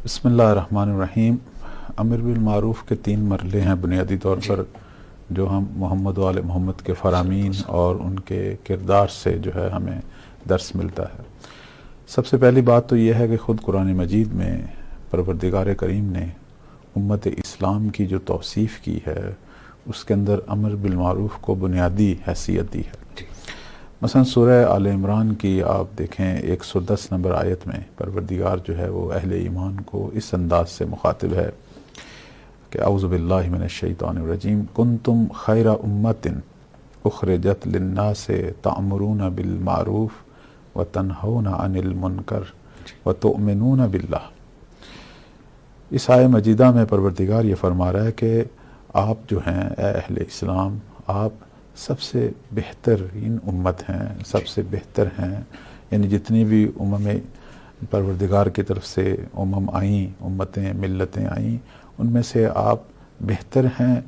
بسم اللہ الرحمن الرحیم۔ امر بالمعروف کے 3 مرحلے ہیں بنیادی طور پر، جو ہم محمد و آل محمد کے فرامین اور ان کے کردار سے جو ہے ہمیں درس ملتا ہے۔ سب سے پہلی بات تو یہ ہے کہ خود قرآن مجید میں پروردگار کریم نے امت اسلام کی جو توصیف کی ہے اس کے اندر امر بالمعروف کو بنیادی حیثیت دی ہے۔ مثلا سورہ آل عمران کی آپ دیکھیں 110 نمبر آیت میں پروردگار جو ہے وہ اہل ایمان کو اس انداز سے مخاطب ہے کہ اعوذ باللہ من الشیطان الرجیم کنتم خیر امت اخرجت للناس تأمرون بالمعروف وتنہون عن المنکر وتؤمنون باللہ۔ اس آیہ مجیدہ میں پروردگار یہ فرما رہا ہے کہ آپ جو ہیں اے اہل اسلام، آپ سب سے بہترین امت ہیں، سب سے بہتر ہیں، یعنی جتنی بھی پروردگار کی طرف سے آئیں، امتیں ملتیں آئیں، ان میں سے آپ بہتر ہیں،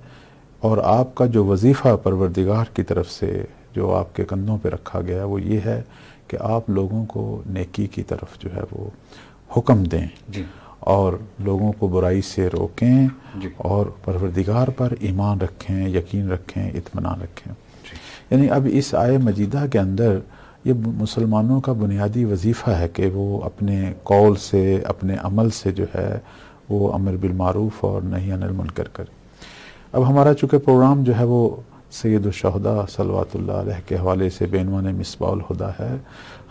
اور آپ کا جو وظیفہ پروردگار کی طرف سے جو آپ کے کندھوں پہ رکھا گیا وہ یہ ہے کہ آپ لوگوں کو نیکی کی طرف جو ہے وہ حکم دیں اور لوگوں کو برائی سے روکیں اور پروردگار پر ایمان رکھیں، یقین رکھیں، اطمینان رکھیں۔ یعنی اب اس آیہ مجیدہ کے اندر یہ مسلمانوں کا بنیادی وظیفہ ہے کہ وہ اپنے قول سے، اپنے عمل سے جو ہے وہ امر بالمعروف اور نہی عن المنکر کرے۔ اب ہمارا چونکہ پروگرام جو ہے وہ سید الشہداء صلوات اللہ علیہ کے حوالے سے بعنوان مصباح الہدیٰ ہے،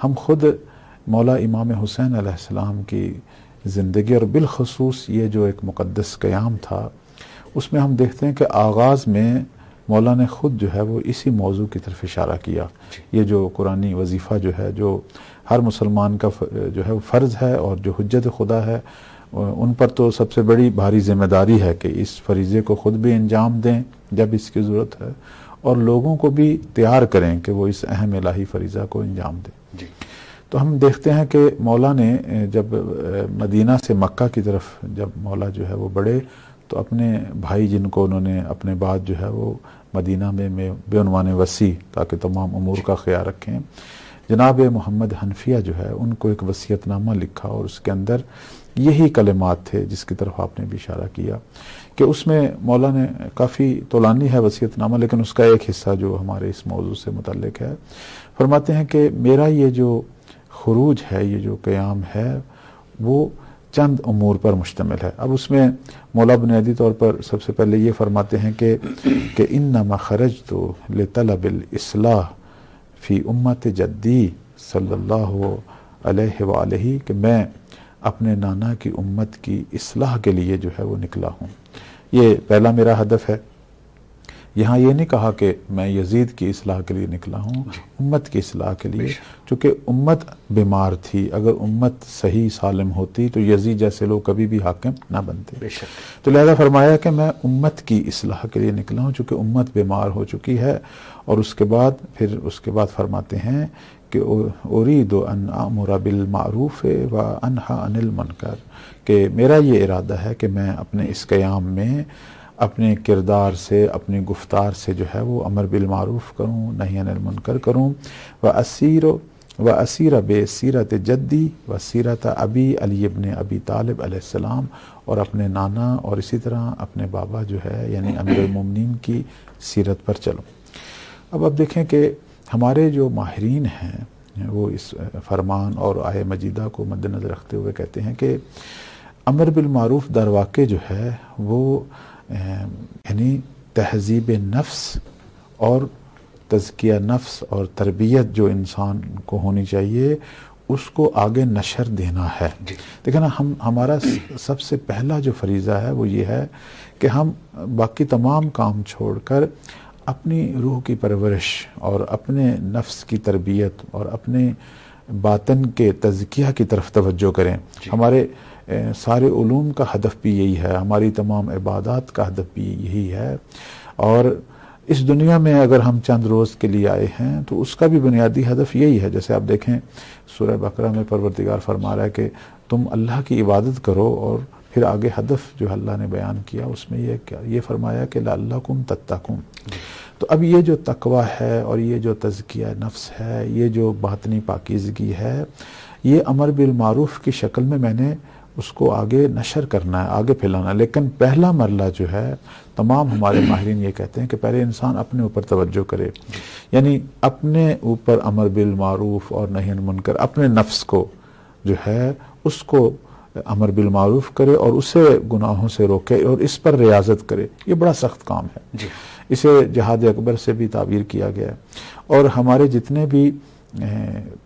ہم خود مولا امام حسین علیہ السلام کی زندگی اور بالخصوص یہ جو ایک مقدس قیام تھا اس میں ہم دیکھتے ہیں کہ آغاز میں مولا نے خود جو ہے وہ اسی موضوع کی طرف اشارہ کیا۔ یہ جو قرآنی وظیفہ جو ہے، جو ہر مسلمان کا جو ہے وہ فرض ہے اور جو حجت خدا ہے، ان پر تو سب سے بڑی بھاری ذمہ داری ہے کہ اس فریضے کو خود بھی انجام دیں جب اس کی ضرورت ہے، اور لوگوں کو بھی تیار کریں کہ وہ اس اہم الہی فریضہ کو انجام دیں۔ تو ہم دیکھتے ہیں کہ مولا نے جب مدینہ سے مکہ کی طرف جب مولا جو ہے وہ بڑھے تو اپنے بھائی جن کو انہوں نے اپنے بعد جو ہے وہ مدینہ میں بے عنوان وصی تاکہ تمام امور کا خیال رکھیں، جناب محمد حنفیہ جو ہے ان کو ایک وصیت نامہ لکھا، اور اس کے اندر یہی کلمات تھے جس کی طرف آپ نے بھی اشارہ کیا کہ اس میں مولا نے کافی طولانی ہے وصیت نامہ، لیکن اس کا ایک حصہ جو ہمارے اس موضوع سے متعلق ہے، فرماتے ہیں کہ میرا یہ جو خروج ہے، یہ جو قیام ہے، وہ چند امور پر مشتمل ہے۔ اب اس میں مولا بنیادی طور پر سب سے پہلے یہ فرماتے ہیں کہ انما خرجت لطلب الاصلاح فی امت جدی صلی اللہ علیہ وآلہ، کہ میں اپنے نانا کی امت کی اصلاح کے لیے جو ہے وہ نکلا ہوں۔ یہ پہلا میرا ہدف ہے۔ یہاں یہ نہیں کہا کہ میں یزید کی اصلاح کے لیے نکلا ہوں، امت کی اصلاح کے لیے، چونکہ امت بیمار تھی۔ اگر امت صحیح سالم ہوتی تو یزید جیسے لوگ کبھی بھی حاکم نہ بنتے۔ تو لہذا فرمایا کہ میں امت کی اصلاح کے لیے نکلا ہوں چونکہ امت بیمار ہو چکی ہے، اور اس کے بعد فرماتے ہیں کہ ارید ان امر بالمعروف و انہی عن المنکر، کہ میرا یہ ارادہ ہے کہ میں اپنے اس قیام میں اپنے کردار سے، اپنی گفتار سے جو ہے وہ امر بالمعروف کروں، نہی عن المنکر کروں، واسیر بسیرت جدی و سیرت ابی علی ابن ابی طالب علیہ السلام، اور اپنے نانا اور اسی طرح اپنے بابا جو ہے یعنی امیر المومنین کی سیرت پر چلوں۔ اب دیکھیں کہ ہمارے جو ماہرین ہیں وہ اس فرمان اور آیہ مجیدہ کو مد نظر رکھتے ہوئے کہتے ہیں کہ امر بالمعروف در واقع جو ہے وہ یعنی تہذیب نفس اور تزکیہ نفس اور تربیت جو انسان کو ہونی چاہیے اس کو آگے نشر دینا ہے۔ دیکھیں نا، ہمارا سب سے پہلا جو فریضہ ہے وہ یہ ہے کہ ہم باقی تمام کام چھوڑ کر اپنی روح کی پرورش اور اپنے نفس کی تربیت اور اپنے باطن کے تزکیہ کی طرف توجہ کریں۔ ہمارے سارے علوم کا ہدف بھی یہی ہے، ہماری تمام عبادات کا ہدف بھی یہی ہے، اور اس دنیا میں اگر ہم چند روز کے لیے آئے ہیں تو اس کا بھی بنیادی ہدف یہی ہے۔ جیسے آپ دیکھیں سورہ بقرہ میں پروردگار فرما رہا ہے کہ تم اللہ کی عبادت کرو، اور پھر آگے ہدف جو اللہ نے بیان کیا اس میں یہ فرمایا کہ لعلکم تتقون۔ تو اب یہ جو تقوی ہے اور یہ جو تزکیہ نفس ہے، یہ جو باطنی پاکیزگی ہے، یہ امر بالمعروف کی شکل میں نے اس کو آگے نشر کرنا ہے، آگے پھیلانا ہے۔ لیکن پہلا مرحلہ جو ہے، تمام ہمارے ماہرین یہ کہتے ہیں کہ پہلے انسان اپنے اوپر توجہ کرے، یعنی اپنے اوپر امر بالمعروف اور نہی عن المنکر، اپنے نفس کو جو ہے اس کو امر بالمعروف کرے اور اسے گناہوں سے روکے اور اس پر ریاضت کرے۔ یہ بڑا سخت کام ہے، اسے جہاد اکبر سے بھی تعبیر کیا گیا ہے۔ اور ہمارے جتنے بھی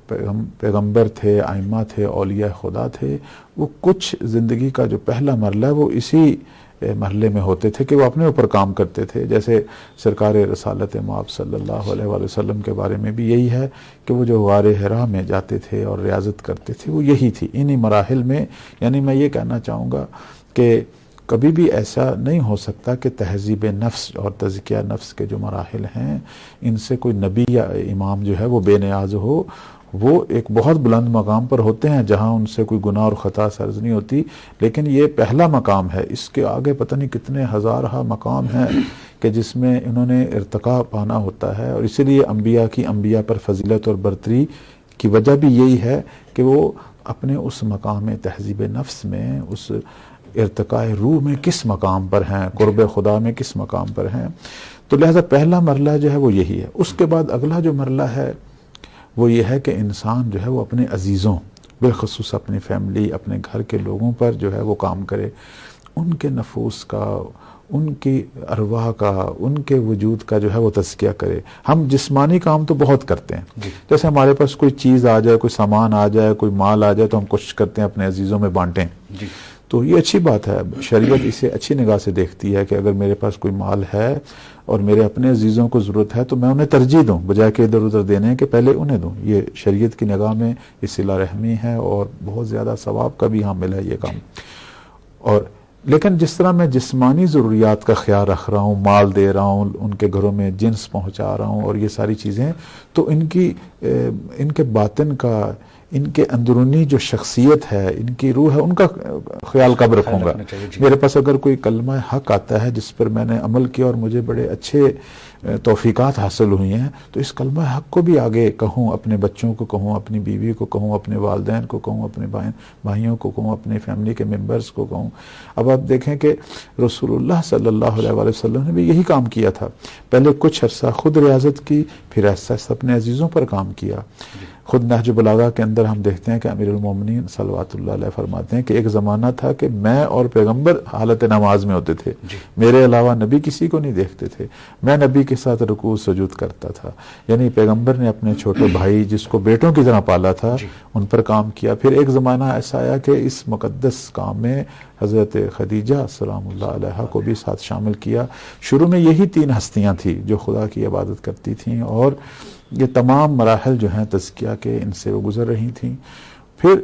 پیغمبر تھے، ائمہ تھے، اولیاء خدا تھے، وہ کچھ زندگی کا جو پہلا مرحلہ ہے وہ اسی مرحلے میں ہوتے تھے کہ وہ اپنے اوپر کام کرتے تھے۔ جیسے سرکار رسالت مآب صلی اللہ علیہ وآلہ وسلم کے بارے میں بھی یہی ہے کہ وہ جو غار حرا میں جاتے تھے اور ریاضت کرتے تھے، وہ یہی تھی، انہی مراحل میں۔ یعنی میں یہ کہنا چاہوں گا کہ کبھی بھی ایسا نہیں ہو سکتا کہ تہذیب نفس اور تزکیہ نفس کے جو مراحل ہیں ان سے کوئی نبی یا امام جو ہے وہ بے نیاز ہو۔ وہ ایک بہت بلند مقام پر ہوتے ہیں جہاں ان سے کوئی گناہ اور خطا سرز نہیں ہوتی، لیکن یہ پہلا مقام ہے۔ اس کے آگے پتہ نہیں کتنے ہزارہ مقام ہیں کہ جس میں انہوں نے ارتقاء پانا ہوتا ہے، اور اسی لیے انبیاء پر فضیلت اور برتری کی وجہ بھی یہی ہے کہ وہ اپنے اس مقام تہذیب نفس میں، اس ارتقاء روح میں کس مقام پر ہیں، قرب خدا میں کس مقام پر ہیں۔ تو لہذا پہلا مرحلہ جو ہے وہ یہی ہے۔ اس کے بعد اگلا جو مرحلہ ہے وہ یہ ہے کہ انسان جو ہے وہ اپنے عزیزوں، بالخصوص اپنی فیملی، اپنے گھر کے لوگوں پر جو ہے وہ کام کرے، ان کے نفوس کا، ان کی ارواح کا، ان کے وجود کا جو ہے وہ تزکیہ کرے۔ ہم جسمانی کام تو بہت کرتے ہیں، جیسے ہمارے پاس کوئی چیز آ جائے، کوئی سامان آ جائے، کوئی مال آ جائے تو ہم کوشش کرتے ہیں اپنے عزیزوں میں بانٹیں، تو یہ اچھی بات ہے۔ شریعت اسے اچھی نگاہ سے دیکھتی ہے کہ اگر میرے پاس کوئی مال ہے اور میرے اپنے عزیزوں کو ضرورت ہے تو میں انہیں ترجیح دوں، بجائے کہ ادھر ادھر دینے کے پہلے انہیں دوں۔ یہ شریعت کی نگاہ میں یہ صلہ رحمی ہے اور بہت زیادہ ثواب کا بھی حامل ہے یہ کام۔ اور لیکن جس طرح میں جسمانی ضروریات کا خیال رکھ رہا ہوں، مال دے رہا ہوں، ان کے گھروں میں جنس پہنچا رہا ہوں اور یہ ساری چیزیں، تو ان کے باطن کا، ان کے اندرونی جو شخصیت ہے، ان کی روح ہے، ان کا خیال کب رکھوں گا؟ میرے پاس اگر کوئی کلمہ حق آتا ہے جس پر میں نے عمل کیا اور مجھے بڑے اچھے توفیقات حاصل ہوئی ہیں، تو اس کلمہ حق کو بھی آگے کہوں، اپنے بچوں کو کہوں، اپنی بیوی کو کہوں، اپنے والدین کو کہوں، اپنے بھائیوں کو کہوں، اپنے فیملی کے ممبرز کو کہوں۔ اب آپ دیکھیں کہ رسول اللہ صلی اللہ علیہ وآلہ وسلم نے بھی یہی کام کیا تھا۔ پہلے کچھ عرصہ خود ریاضت کی، پھر ایسا اپنے عزیزوں پر کام کیا۔ خود نہج بلاغہ کے اندر ہم دیکھتے ہیں کہ امیر المومنین صلوات اللہ علیہ فرماتے ہیں کہ ایک زمانہ تھا کہ میں اور پیغمبر حالت نماز میں ہوتے تھے، میرے علاوہ نبی کسی کو نہیں دیکھتے تھے، میں نبی کے ساتھ رکوع سجود کرتا تھا۔ یعنی پیغمبر نے اپنے چھوٹے بھائی جس کو بیٹوں کی طرح پالا تھا ان پر کام کیا۔ پھر ایک زمانہ ایسا آیا کہ اس مقدس کام میں حضرت خدیجہ سلام اللہ علیہا کو بھی ساتھ شامل کیا۔ شروع میں یہی تین ہستیاں تھیں جو خدا کی عبادت کرتی تھیں، اور یہ تمام مراحل جو ہیں تزکیہ کے ان سے وہ گزر رہی تھیں۔ پھر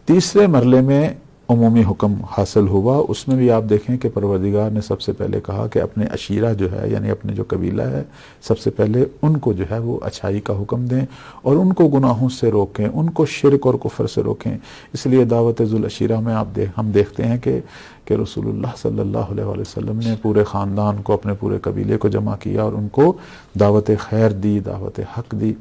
تیسرے مرحلے میں عمومی حکم حاصل ہوا، اس میں بھی آپ دیکھیں کہ پروردگار نے سب سے پہلے کہا کہ اپنے عشیرہ جو ہے، یعنی اپنے جو قبیلہ ہے، سب سے پہلے ان کو جو ہے وہ اچھائی کا حکم دیں اور ان کو گناہوں سے روکیں، ان کو شرک اور کفر سے روکیں۔ اس لیے دعوت ذو العشیرہ میں ہم دیکھتے ہیں کہ رسول اللہ صلی اللہ علیہ وآلہ وسلم نے پورے خاندان کو، اپنے پورے قبیلے کو جمع کیا اور ان کو دعوت خیر دی، دعوت حق دی۔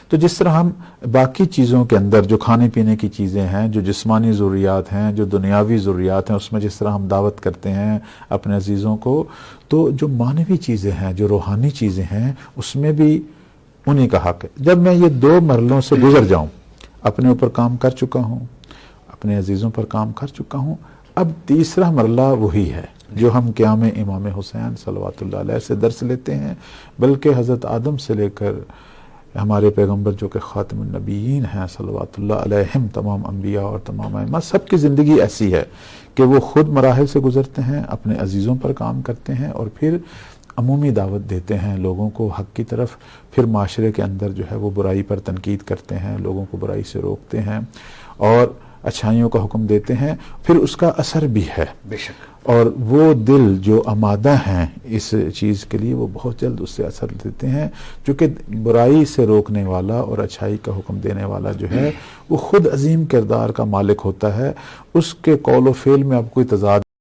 تو جس طرح ہم باقی چیزوں کے اندر جو کھانے پینے کی چیزیں ہیں، جو جسمانی ضروریات ہیں، جو دنیاوی ضروریات ہیں، اس میں جس طرح ہم دعوت کرتے ہیں اپنے عزیزوں کو، تو جو معنوی چیزیں ہیں، جو روحانی چیزیں ہیں، اس میں بھی انہی کا حق ہے۔ جب میں یہ دو مرحلوں سے گزر جاؤں، اپنے اوپر کام کر چکا ہوں، اپنے عزیزوں پر کام کر چکا ہوں، اب تیسرا مرحلہ وہی ہے جو ہم قیام امام حسین صلوات اللہ علیہ سے درس لیتے ہیں، بلکہ حضرت آدم سے لے کر ہمارے پیغمبر جو کہ خاتم النبیین ہیں صلوات اللہ علیہم، تمام انبیاء اور تمام ائمہ، سب کی زندگی ایسی ہے کہ وہ خود مراحل سے گزرتے ہیں، اپنے عزیزوں پر کام کرتے ہیں اور پھر عمومی دعوت دیتے ہیں لوگوں کو حق کی طرف، پھر معاشرے کے اندر جو ہے وہ برائی پر تنقید کرتے ہیں، لوگوں کو برائی سے روکتے ہیں اور اچھائیوں کا حکم دیتے ہیں، پھر اس کا اثر بھی ہے بے شک، اور وہ دل جو آمادہ ہیں اس چیز کے لیے وہ بہت جلد اس سے اثر دیتے ہیں، چونکہ برائی سے روکنے والا اور اچھائی کا حکم دینے والا جو ہے وہ خود عظیم کردار کا مالک ہوتا ہے، اس کے قول و فعل میں اب کوئی تضاد